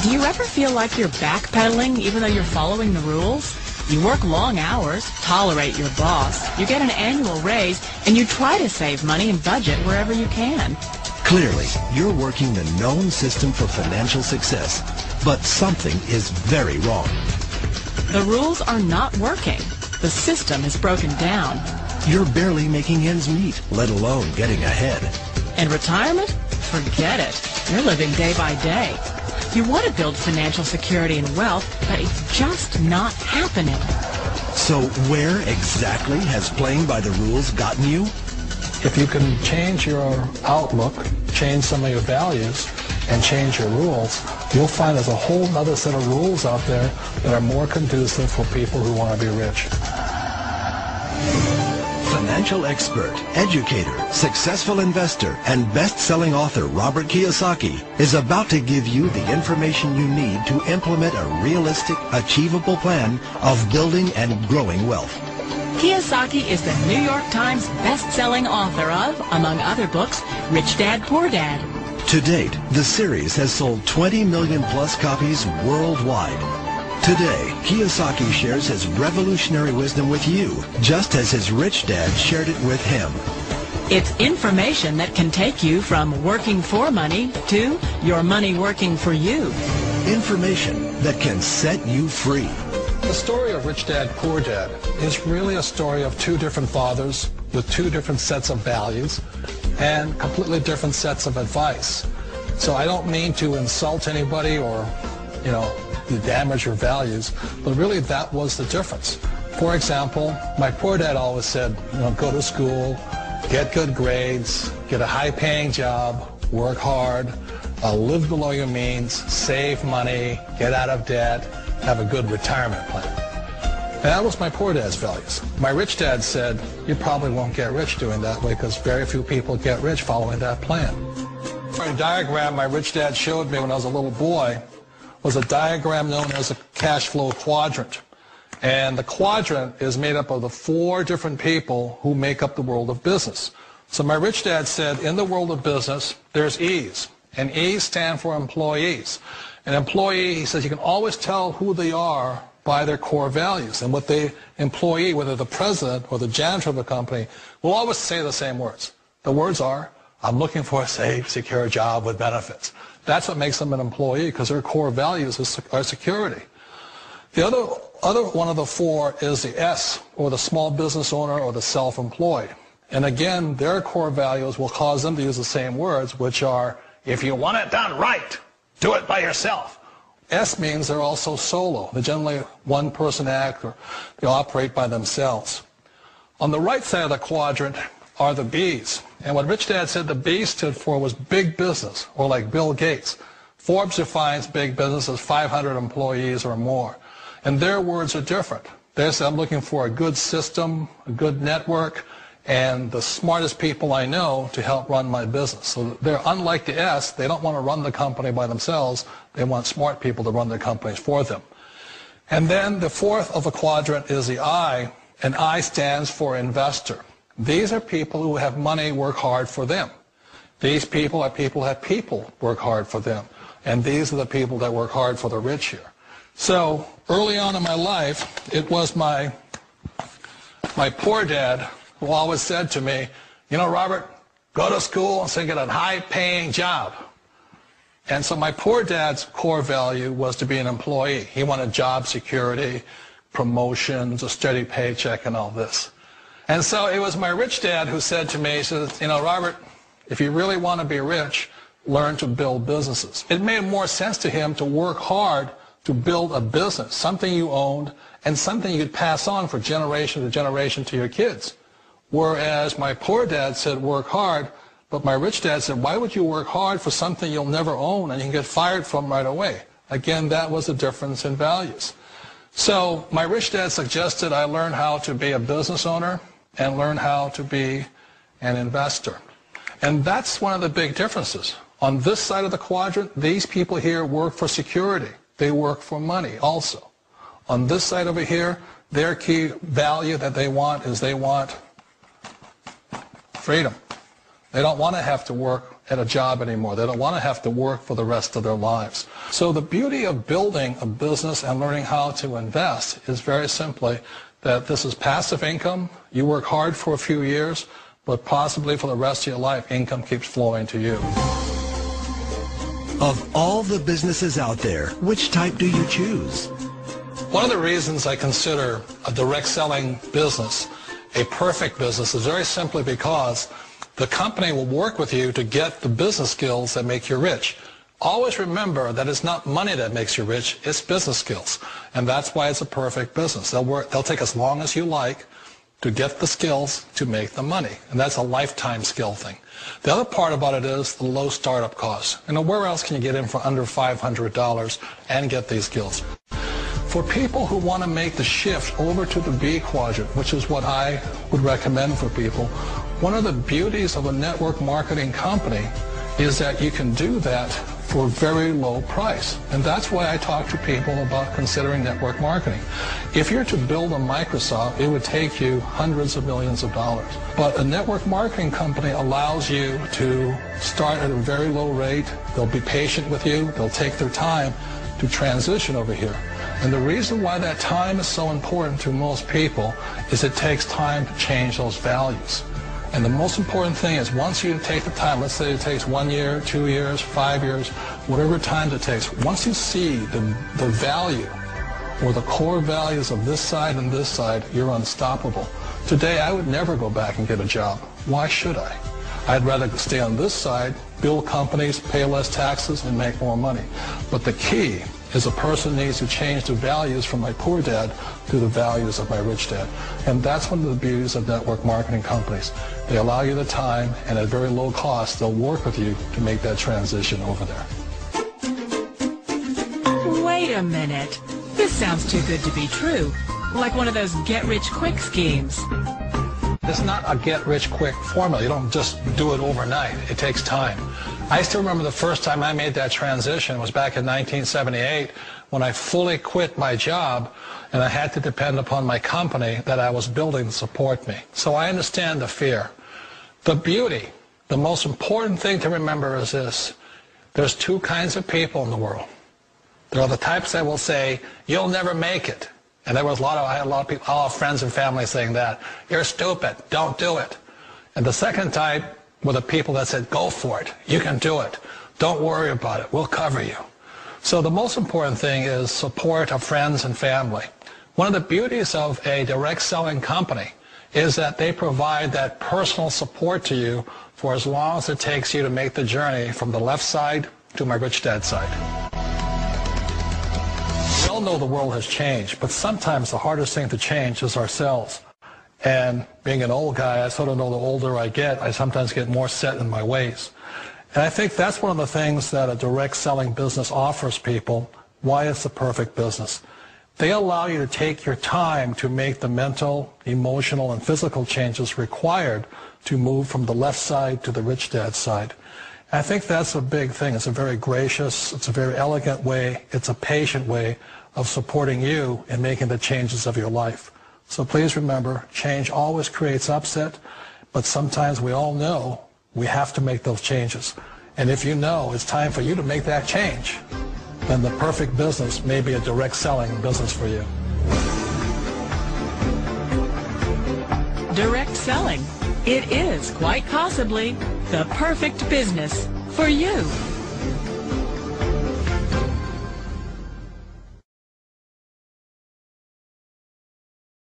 Do you ever feel like you're backpedaling even though you're following the rules? You work long hours, tolerate your boss, you get an annual raise, and you try to save money and budget wherever you can. Clearly, you're working the known system for financial success, but something is very wrong. The rules are not working. The system is broken down. You're barely making ends meet, let alone getting ahead. And retirement? Forget it. You're living day by day. You want to build financial security and wealth, but it's just not happening. So where exactly has playing by the rules gotten you? If you can change your outlook, change some of your values, and change your rules, you'll find there's a whole other set of rules out there that are more conducive for people who want to be rich. Financial expert, educator, successful investor, and best-selling author Robert Kiyosaki is about to give you the information you need to implement a realistic, achievable plan of building and growing wealth. Kiyosaki is the New York Times best-selling author of, among other books, Rich Dad, Poor Dad. To date, the series has sold 20 million plus copies worldwide. Today, Kiyosaki shares his revolutionary wisdom with you, just as his rich dad shared it with him. It's information that can take you from working for money to your money working for you. Information that can set you free. The story of Rich Dad, Poor Dad is really a story of two different fathers with two different sets of values and completely different sets of advice. So I don't mean to insult anybody or, to damage your values, but really that was the difference. For example, my poor dad always said, go to school, get good grades, get a high-paying job, work hard, live below your means, save money, get out of debt, have a good retirement plan. And that was my poor dad's values. My rich dad said, you probably won't get rich doing that way because very few people get rich following that plan. A diagram my rich dad showed me when I was a little boy was a diagram known as a cash flow quadrant. And the quadrant is made up of the four different people who make up the world of business. So my rich dad said, in the world of business, there's E's. And E's stand for employees. An employee, he says, you can always tell who they are by their core values. And what the employee, whether the president or the janitor of the company, will always say the same words. The words are, I'm looking for a safe, secure job with benefits. That's what makes them an employee, because their core values are security. The other one of the four is the S, or the small business owner or the self-employed. And again, their core values will cause them to use the same words, which are, if you want it done right, do it by yourself. S means they're also solo. They're generally one-person act, or they operate by themselves. On the right side of the quadrant are the B's. And what Rich Dad said the B stood for was big business, or like Bill Gates. Forbes defines big business as 500 employees or more. And their words are different. They say, I'm looking for a good system, a good network, and the smartest people I know to help run my business. So they're unlike the S. They don't want to run the company by themselves. They want smart people to run their companies for them. And then the fourth of a quadrant is the I, and I stands for investor. These are people who have money work hard for them. These people are people who have people work hard for them. And these are the people that work hard for the rich here. So early on in my life, it was my poor dad who always said to me, Robert, go to school and get a high-paying job. And so my poor dad's core value was to be an employee. He wanted job security, promotions, a steady paycheck, and all this. And so it was my rich dad who said to me, he says, Robert, if you really want to be rich, learn to build businesses. It made more sense to him to work hard to build a business, something you owned, and something you could pass on for generation to generation to your kids. Whereas my poor dad said work hard, but my rich dad said, why would you work hard for something you'll never own and you can get fired from right away? Again, that was a difference in values. So my rich dad suggested I learn how to be a business owner and learn how to be an investor. And that's one of the big differences. On this side of the quadrant, these people here work for security. They work for money also. On this side over here, their key value that they want is they want freedom. They don't want to have to work at a job anymore. They don't want to have to work for the rest of their lives. So the beauty of building a business and learning how to invest is very simply that this is passive income. You work hard for a few years, but possibly for the rest of your life, income keeps flowing to you. Of all the businesses out there, which type do you choose? One of the reasons I consider a direct selling business a perfect business is very simply because the company will work with you to get the business skills that make you rich. Always remember that it's not money that makes you rich, it's business skills. And that's why it's a perfect business. They'll take as long as you like to get the skills to make the money. And that's a lifetime skill thing. The other part about it is the low startup costs. You know, where else can you get in for under $500 and get these skills? For people who want to make the shift over to the B quadrant, which is what I would recommend for people, one of the beauties of a network marketing company is that you can do that for a very low price. And that's why I talk to people about considering network marketing. If you're to build a Microsoft, it would take you hundreds of millions of dollars. But a network marketing company allows you to start at a very low rate. They'll be patient with you. They'll take their time to transition over here. And the reason why that time is so important to most people is it takes time to change those values. And the most important thing is once you take the time, let's say it takes 1 year, 2 years, 5 years, whatever time it takes, once you see the value or the core values of this side and this side, you're unstoppable. Today, I would never go back and get a job. Why should I? I'd rather stay on this side, build companies, pay less taxes, and make more money. But the key is a person needs to change the values from my poor dad to the values of my rich dad. And that's one of the beauties of network marketing companies. They allow you the time, and at very low cost, they'll work with you to make that transition over there. Wait a minute. This sounds too good to be true. Like one of those get-rich-quick schemes. It's not a get-rich-quick formula. You don't just do it overnight. It takes time. I still remember the first time I made that transition was back in 1978 when I fully quit my job and I had to depend upon my company that I was building to support me. So I understand the fear. The beauty, the most important thing to remember is this. There's two kinds of people in the world. There are the types that will say, you'll never make it. And I had a lot of people, all friends and family saying that. You're stupid. Don't do it. And the second type were the people that said, go for it. You can do it. Don't worry about it. We'll cover you. So the most important thing is support of friends and family. One of the beauties of a direct selling company is that they provide that personal support to you for as long as it takes you to make the journey from the left side to my rich dad side. We all know the world has changed, but sometimes the hardest thing to change is ourselves. And being an old guy, I sort of know the older I get, I sometimes get more set in my ways. And I think that's one of the things that a direct selling business offers people, why it's the perfect business. They allow you to take your time to make the mental, emotional, and physical changes required to move from the left side to the rich dad side. And I think that's a big thing. It's a very gracious, it's a very elegant way, it's a patient way of supporting you in making the changes of your life. So please remember, change always creates upset, but sometimes we all know we have to make those changes. And if you know it's time for you to make that change, then the perfect business may be a direct selling business for you. Direct selling. It is quite possibly the perfect business for you.